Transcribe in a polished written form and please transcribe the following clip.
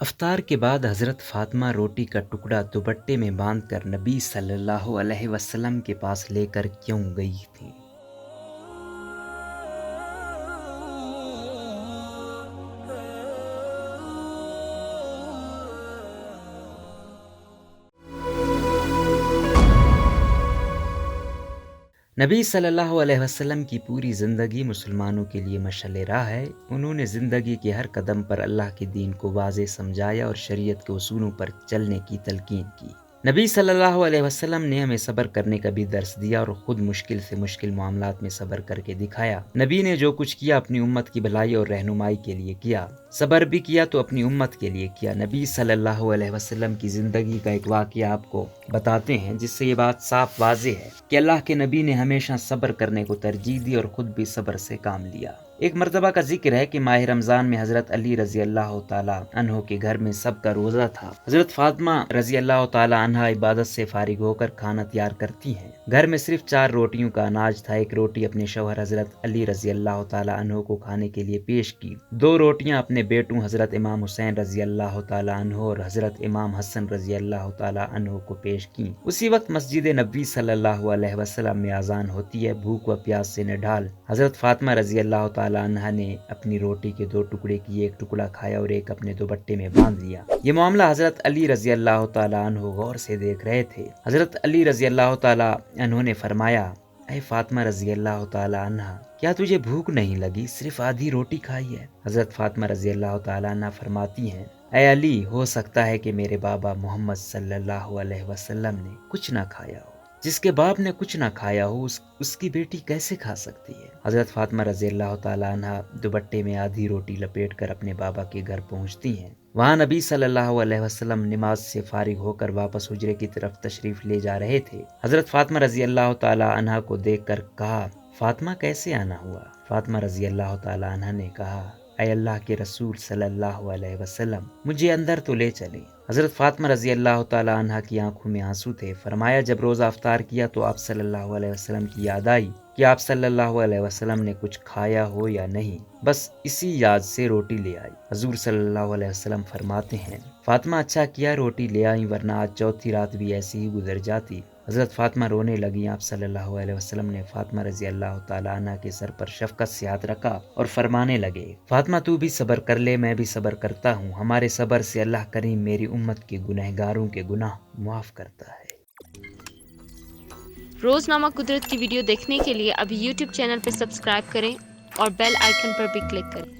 افطار کے بعد حضرت فاطمہ روٹی کا ٹکڑا دوپٹے میں باندھ کر نبی صلی اللہ علیہ وسلم کے پاس لے کر کیوں گئی تھیں؟ نبی صلی اللہ علیہ وسلم کی پوری زندگی مسلمانوں کے لیے مشعل راہ ہے۔ انہوں نے زندگی کے ہر قدم پر اللہ کے دین کو واضح سمجھایا اور شریعت کے اصولوں پر چلنے کی تلقین کی۔ نبی صلی اللہ علیہ وسلم نے ہمیں صبر کرنے کا بھی درس دیا اور خود مشکل سے مشکل معاملات میں صبر کر کے دکھایا۔ نبی نے جو کچھ کیا اپنی امت کی بھلائی اور رہنمائی کے لیے کیا۔ صبر بھی کیا تو اپنی امت کے لیے کیا۔ نبی صلی اللہ علیہ وسلم کی زندگی کا ایک واقعہ آپ کو بتاتے ہیں جس سے یہ بات صاف واضح ہے کہ اللہ کے نبی نے ہمیشہ صبر کرنے کو ترجیح دی اور خود بھی صبر سے کام لیا۔ ایک مرتبہ کا ذکر ہے کہ ماہ رمضان میں حضرت علی رضی اللہ تعالی عنہ کے گھر میں سب کا روزہ تھا۔ حضرت فاطمہ رضی اللہ تعالی عنہ عبادت سے فارغ ہو کر کھانا تیار کرتی ہیں۔ گھر میں صرف 4 روٹیوں کا اناج تھا۔ ایک روٹی اپنے شوہر حضرت علی رضی اللہ تعالی عنہ کو کھانے کے لیے پیش کی، 2 روٹیاں اپنے بیٹوں حضرت امام حسین رضی اللہ تعالی عنہ اور حضرت امام حسن رضی اللہ تعالی عنہ کو پیش کی۔ اسی وقت مسجد نبوی صلی اللہ علیہ وسلم میں اذان ہوتی ہے۔ بھوک و پیاس سے نڈھال حضرت فاطمہ رضی اللہ تعالی عنہ نے اپنی روٹی کے 2 ٹکڑے کیے، ایک ٹکڑا کھایا اور ایک اپنے دوپٹے میں باندھ لیا۔ یہ معاملہ حضرت علی رضی اللہ تعالی عنہ غور سے دیکھ رہے تھے۔ حضرت علی رضی اللہ تعالی عنہ نے فرمایا، اے فاطمہ رضی اللہ تعالی عنہ، کیا تجھے بھوک نہیں لگی؟ صرف آدھی روٹی کھائی ہے۔ حضرت فاطمہ رضی اللہ تعالی عنہ فرماتی ہیں، اے علی، ہو سکتا ہے کہ میرے بابا محمد صلی اللہ علیہ وسلم نے کچھ نہ کھایا ہو۔ جس کے باپ نے کچھ نہ کھایا ہو اس کی بیٹی کیسے کھا سکتی ہے؟ حضرت فاطمہ رضی اللہ تعالی عنہ دوپٹے میں آدھی روٹی لپیٹ کر اپنے بابا کے گھر پہنچتی ہیں۔ وہاں نبی صلی اللہ علیہ وسلم نماز سے فارغ ہو کر واپس حجرے کی طرف تشریف لے جا رہے تھے۔ حضرت فاطمہ رضی اللہ تعالی عنہ کو دیکھ کر کہا، فاطمہ کیسے آنا ہوا؟ فاطمہ رضی اللہ تعالی عنہ نے کہا، اے اللہ کے رسول صلی اللہ علیہ وسلم، مجھے اندر تو لے چلیں۔ حضرت فاطمہ رضی اللہ تعالی عنہ کی آنکھوں میں آنسو تھے۔ فرمایا، جب روزہ افطار کیا تو آپ صلی اللہ علیہ وسلم کی یاد آئی کہ آپ صلی اللہ علیہ وسلم نے کچھ کھایا ہو یا نہیں، بس اسی یاد سے روٹی لے آئی۔ حضور صلی اللہ علیہ وسلم فرماتے ہیں، فاطمہ اچھا کیا روٹی لے آئی، ورنہ آج چوتھی رات بھی ایسی ہی گزر جاتی۔ حضرت فاطمہ رونے لگی۔ آپ صلی اللہ علیہ وسلم نے فاطمہ رضی اللہ تعالی عنہ کے سر پر شفقت سے ہاتھ رکھا اور فرمانے لگے، فاطمہ تو بھی صبر کر لے، میں بھی صبر کرتا ہوں۔ ہمارے صبر سے اللہ کریم میری امت کے گنہگاروں کے گناہ معاف کرتا ہے۔ روزنامہ قدرت کی ویڈیو دیکھنے کے لیے ابھی یوٹیوب چینل پر سبسکرائب کریں اور بیل آئیکن پر بھی کلک کریں۔